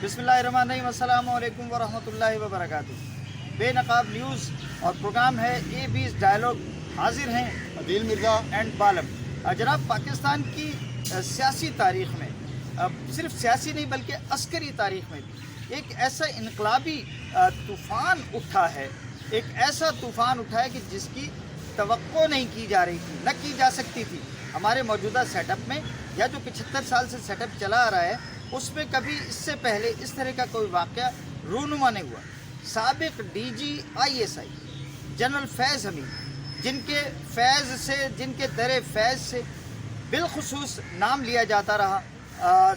बिस्मिल्लाहिर्रहमानिर्रहीम, अस्सलामु अलैकुम वरहमतुल्लाहि वबरकातुहू। बेनकाब न्यूज़ और प्रोग्राम है A20 डायलॉग। हाजिर हैं अदील मिर्ज़ा एंड बालम। जनाब, पाकिस्तान की सियासी तारीख़ में, सिर्फ सियासी नहीं बल्कि अस्करी तारीख़ में भी एक ऐसा इनकलाबी तूफ़ान उठा है, एक ऐसा तूफ़ान उठा है कि जिसकी तवक्को नहीं की जा रही थी, न की जा सकती थी। हमारे मौजूदा सेटअप में या जो 75 साल से सेटअप चला आ रहा है, उसमें कभी इससे पहले इस तरह का कोई वाक़या रूनुमा नहीं हुआ। साबिक़ DG ISI जनरल फैज़ हमीद, जिनके दरे फैज़ से बिलखुसूस नाम लिया जाता रहा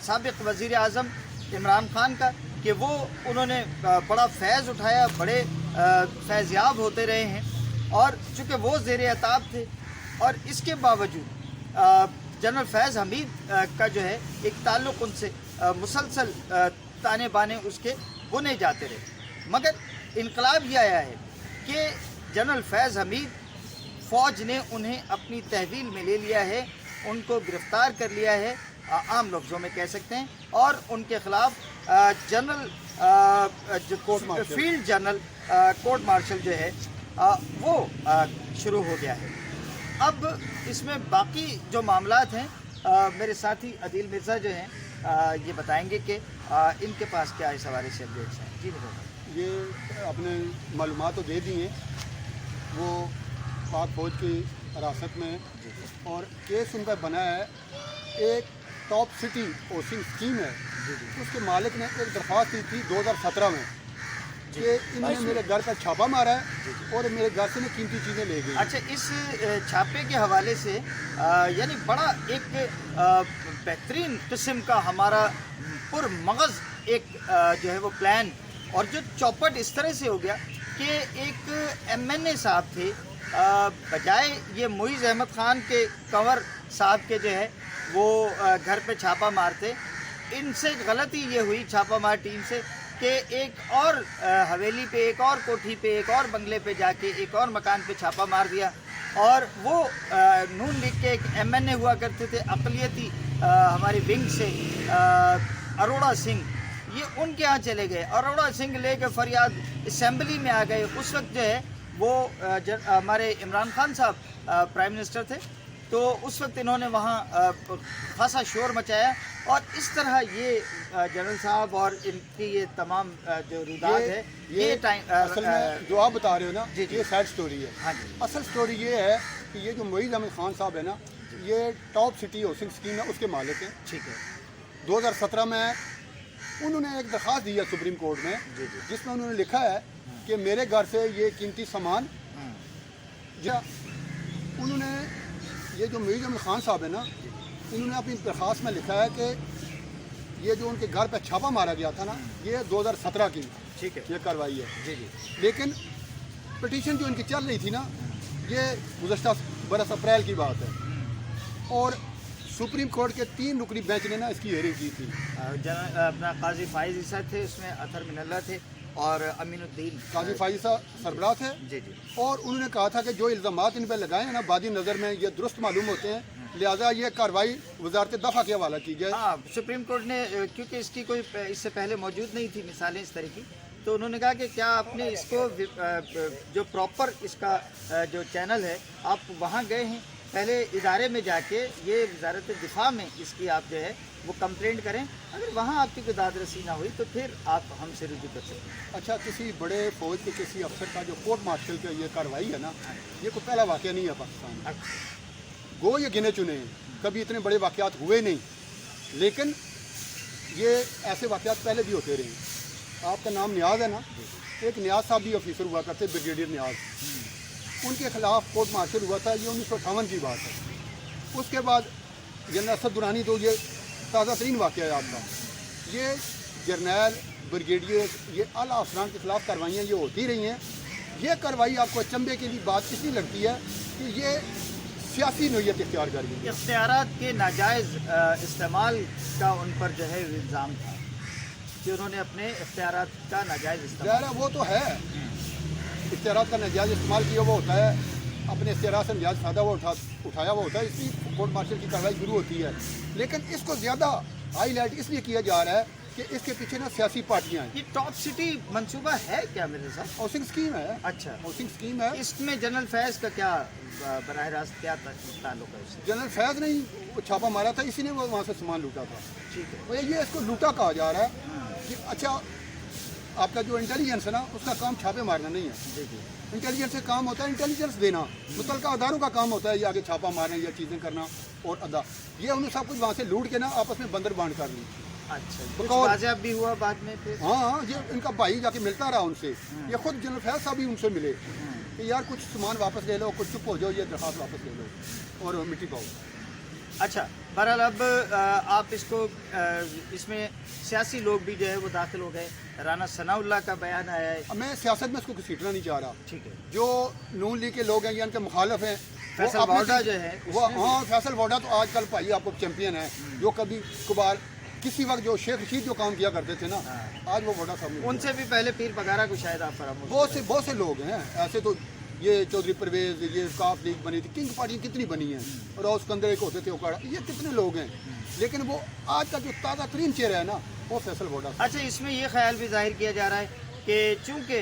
साबिक़ वज़ीर आज़म इमरान खान का, कि वो उन्होंने बड़ा फैज़ उठाया, बड़े फैज़याब होते रहे हैं, और चूँकि वो ज़ेर अताब थे, और इसके बावजूद जनरल फैज़ हमीद का जो है एक ताल्लुक़ उनसे मुसलसल ताने बाने उसके बुने जाते रहे। मगर इनकलाब ये आया है कि जनरल फैज़ हमीद, फ़ौज ने उन्हें अपनी तहवील में ले लिया है, उनको गिरफ़्तार कर लिया है, आम लफ्ज़ों में कह सकते हैं, और उनके ख़िलाफ़ फील्ड जनरल कोर्ट मार्शल जो है वो शुरू हो गया है। अब इसमें बाकी जो मामलात हैं, मेरे साथी अदील मिर्ज़ा जो हैं ये बताएंगे कि इनके पास क्या इस हवाले से अपडेट्स हैं। जी बताइए। ये अपने मालूमात तो दे दी हैं, वो पाक फौज की हिरासत में, और केस उन पर बना है एक टॉप सिटी होसिंग स्कीम है। उसके मालिक ने एक दरख्वास्त दी थी 2017 में कि इन्होंने मेरे घर पर छापा मारा है और मेरे घर से कीमती चीज़ें ले गई। अच्छा, इस छापे के हवाले से यानी बड़ा एक बेहतरीन किस्म का हमारा पुरमगज़ एक जो है वो प्लान, और जो चौपट इस तरह से हो गया कि एक MNA साहब थे, बजाय ये मुइज़ अहमद ख़ान के कंवर साहब के जो है वो घर पे छापा मारते, इनसे गलती ये हुई छापा मार टीम से कि एक और हवेली पे, एक और कोठी पे, एक और बंगले पे जाके एक और मकान पे छापा मार दिया। और वो नून लीग के एक MNA हुआ करते थे अक़लियती हमारी विंग से, अरोड़ा सिंह, ये उनके यहाँ चले गए। अरोड़ा सिंह लेके फरियाद असम्बली में आ गए। उस वक्त जो है वो हमारे इमरान खान साहब प्राइम मिनिस्टर थे, तो उस वक्त इन्होंने वहाँ खासा शोर मचाया, और इस तरह ये जनरल साहब और इनकी ये तमाम जो रुदाद है, ये टाइम असल में जो आप बता रहे हो ना, ये सैड स्टोरी है। हाँ जी। असल स्टोरी ये है कि ये जो मुइज़ अहमद ख़ान साहब है ना, ये टॉप सिटी हाउसिंग स्कीम है, उसके मालिक हैं। ठीक है। 2017 में उन्होंने एक दरख्वास्त दी है सुप्रीम कोर्ट में, जिसमें उन्होंने लिखा है कि मेरे घर से ये कीमती सामान, उन्होंने ये जो मुइज़ अहमद ख़ान साहब है ना, इन्होंने अपनी दरख्वास्त में लिखा है कि ये जो उनके घर पर छापा मारा गया था ना, ये 2017 की, ठीक है, ये कार्रवाई है। जी जी। लेकिन पिटीशन जो इनकी चल रही थी ना, ये गुज़श्ता बरस अप्रैल की बात है, और सुप्रीम कोर्ट के 3 रुकनी बेंच ने ना इसकी हियरिंग की थी। अपना काजी फाइज ईसा थे, उसमें अतर मिनल्ला थे, और अमीनुद्दीन काजी फाइज ईसा सरबराह थे। जी जी। और उन्होंने कहा था कि जो इल्ज़ामात इन पर लगाए हैं ना, बादी नज़र में ये दुरुस्त मालूम होते हैं, लिहाजा ये कार्रवाई वजारत दफ़ा के हवाला की जाए। हाँ, सुप्रीम कोर्ट ने, क्योंकि इसकी कोई इससे पहले मौजूद नहीं थी मिसालें इस तरह की, तो उन्होंने कहा कि क्या आपने इसको जो प्रॉपर इसका जो चैनल है, आप वहाँ गए हैं, पहले इदारे में जाके ये वजारत दिफा में इसकी आप जो है वो कंप्लेंट करें, अगर वहाँ आपकी कोई दादरसी ना हुई तो फिर आप हमसे रुजू कर सकते हैं। अच्छा, किसी बड़े फौज के किसी अफसर का जो कोर्ट मार्शल का ये कार्रवाई है ना, ये कोई पहला वाक़या नहीं है पाकिस्तान में। गो ये गिने चुने हैं, कभी इतने बड़े वाक़यात हुए नहीं, लेकिन ये ऐसे वाक़यात पहले भी होते रहे। आपका नाम नियाज़ है ना, एक नियाज़ साहब भी ऑफिसर हुआ करते, ब्रिगेडियर नियाज़, उनके ख़िलाफ़ कोर्ट मार्शल हुआ था, ये 1958 की बात है। उसके बाद जनरल असद दुरानी, तो ये ताज़ा तरीन वाक़या है आपका। ये जर्नैल, ब्रिगेडियर, ये आला अफसरान के ख़िलाफ़ कार्रवाइयाँ ये होती रही हैं। ये कार्रवाई आपको अचंभे की भी बात इसलिए लगती है कि ये सियासी नोयत इख्तियार कर ली। इख्तियारात के नाजायज़ इस्तेमाल का उन पर जो है इल्ज़ाम था कि उन्होंने अपने इख्तियारात का नाजायज़ इस्तेमाल, वो तो है, इख्तियारात का नाजायज़ इस्तेमाल किया वो होता है, अपने इख्तियारात से नाजायज़ फ़ायदा वो उठाया वो होता है, इसलिए कोर्ट मार्शल की कार्रवाई शुरू होती है। लेकिन इसको ज़्यादा हाईलाइट इसलिए किया जा रहा है कि इसके पीछे ना सियासी पार्टियां हैं। ये टॉप सिटी मंसूबा है क्या मेरे साथ? हाउसिंग स्कीम है, अच्छा, हाउसिंग स्कीम है। इसमें जनरल फैज का क्या बराह रास्त क्या ताल्लुक है इससे? जनरल फैज ने ही वो छापा मारा था, इसी ने वो वहाँ से सामान लूटा था। ठीक है। और ये इसको लूटा कहा जा रहा है कि अच्छा आपका जो इंटेलिजेंस है ना उसका काम छापे मारना नहीं है। जी जी। इंटेलिजेंस का काम होता है इंटेलिजेंस देना, मुतलका अदारों का काम होता है ये आगे छापा मारना या चीज़ें करना और अदा। ये उन्हें सब कुछ वहाँ से लूट के ना आपस में बंदर बांट कर ली। अच्छा, तो कुछ कौन- वाज़ेह भी हुआ बाद में फिर? हाँ, ये इनका भाई जाके मिलता रहा उनसे, ये खुद जनरल फैज साहब भी उनसे मिले कि यार कुछ सामान वापस ले लो, कुछ चुप हो जाओ, ये दरखास्त वापस ले लो और मिट्टी पाओ। अच्छा, बहरहाल अब आप इसको इसमें सियासी लोग भी जो है वो दाखिल हो गए। राना सनाउल्लाह का बयान आया है। अब मैं सियासत में इसको घसीटना नहीं चाह रहा। ठीक है। जो नून लीग के लोग हैं या इनके मुखालफ हैं, फैसल अपने- वाडा जो है वो हाँ फैसल वाडा तो आजकल भाई आपको चैंपियन है, जो कभी कभार किसी वक्त जो शेख रशीद जो काम किया करते थे ना, आज वो वाडा साहब नहीं उनसे भी पहले पीर बगारा को शायद आप फरामोश बहुत से लोग हैं ऐसे। तो ये चौधरी परवेज, ये काफ लीग बनी थी, किंग पार्टी कितनी बनी है, और उस कंदर एक होते थे उकाड़ा, ये कितने लोग हैं। लेकिन वो आज का जो ताज़ा तरीन चेहरा है ना वो फैसल वाडा। अच्छा, इसमें ये ख्याल भी जाहिर किया जा रहा है कि चूँकि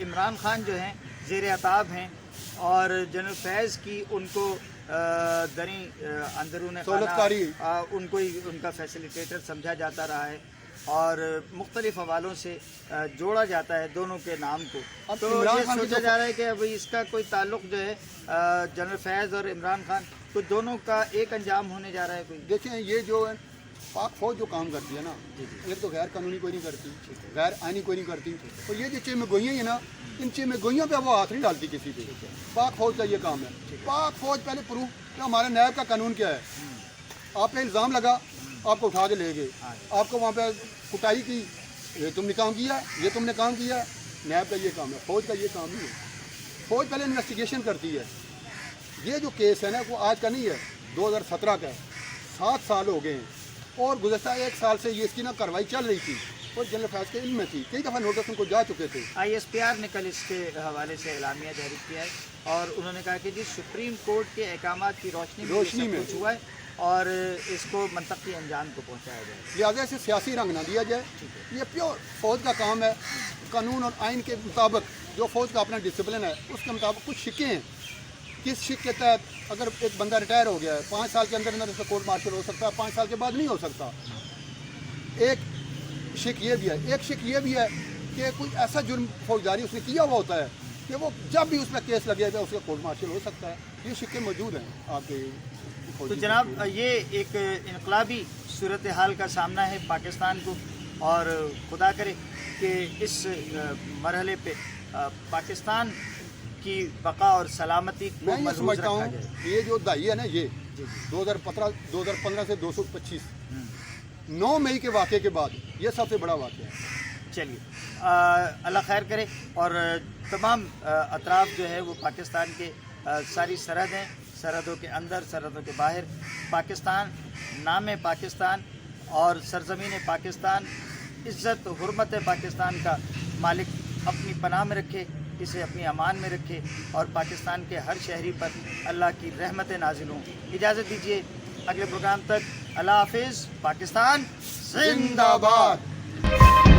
इमरान खान जो हैं ज़ेर अताब हैं और जनरल फैज़ की उनको दरी अंदरून सहूलतकारी उनको ही उनका फैसिलिटेटर समझा जाता रहा है और मुख्तलिफ हवालों से जोड़ा जाता है दोनों के नाम को। अब तो इमरान ये खान की सोचा तो- जा रहा है कि अब इसका कोई ताल्लुक जो है जनरल फैज़ और इमरान खान को दोनों का एक अंजाम होने जा रहा है कोई। देखें ये जो है पाक फौज जो काम करती है ना, एक तो गैर कानूनी कोई नहीं करती, गैर आइनी कोई नहीं करती, और ये जो चेमे गोइयाँ हैं ना, इन चेमे गोइयों पे वो हाथ नहीं डालती किसी पे। पाक फौज का ये काम है। पाक फौज पहले प्रूफ कि हमारे नायब का कानून क्या है। आप पे इल्ज़ाम लगा, आपको उठा के ले गए, आपको वहाँ पे कुटाई की, ये तुमने काम किया, ये तुमने काम किया। नायब का ये काम है, फौज का ये काम नहीं है। फौज पहले इन्वेस्टिगेशन करती है। ये जो केस है ना वो आज का नहीं है, 2017 का है, 7 साल हो गए हैं, और गुज़श्ता 1 साल से ये इसकी ना कार्रवाई चल रही थी और जनरल फैज के इल्म में थी। कई दफ़ा नोटिस उनको जा चुके थे। ISPR ने कल इसके हवाले से एलामिया जारी किया है और उन्होंने कहा कि जी सुप्रीम कोर्ट के अहकामात की रोशनी में ये सब कुछ हुआ है और इसको मंतकी अंजाम को पहुंचाया जाए। लिहाजा इसे सियासी रंग ना दिया जाए। ये प्योर फौज का काम है। कानून और आइन के मुताबिक जो फौज का अपना डिसिप्लिन है उसके मुताबिक कुछ शिक्के हैं। किस शिक के तहत अगर एक बंदा रिटायर हो गया है, 5 साल के अंदर उसका कोर्ट मार्शल हो सकता है, 5 साल के बाद नहीं हो सकता। एक शिक ये भी है, एक शिक ये भी है कि कोई ऐसा जुर्म फौजदारी उसने किया हुआ होता है कि वो जब भी उस पर केस लगेगा उसका कोर्ट मार्शल हो सकता है। ये शिक्के मौजूद हैं आपके। तो जनाब ये एक इनकलाबी सूरत हाल का सामना है पाकिस्तान को और खुदा करे कि इस मरहले पे पाकिस्तान की बका और सलामती को मैं ये महफूज समझता रखा हूँ जाए। ये जो दहाई है ना, ये जी। 2015 से 225 9 मई के वाक़े के बाद ये सबसे बड़ा वाक़या है। चलिए अल्लाह खैर करे और तमाम अतराफ जो है वो पाकिस्तान के सारी सरहदें, सरहदों के अंदर, सरहदों के बाहर, पाकिस्तान, नाम पाकिस्तान और सरज़मीन पाकिस्तान, इज़्ज़त हुर्मत पाकिस्तान का मालिक अपनी पनाह में रखे, इसे अपनी अमान में रखे और पाकिस्तान के हर शहरी पर अल्लाह की रहमतें नाज़िल हों। इजाज़त दीजिए, अगले प्रोग्राम तक अल्लाह हाफिज़। पाकिस्तान जिंदाबाद।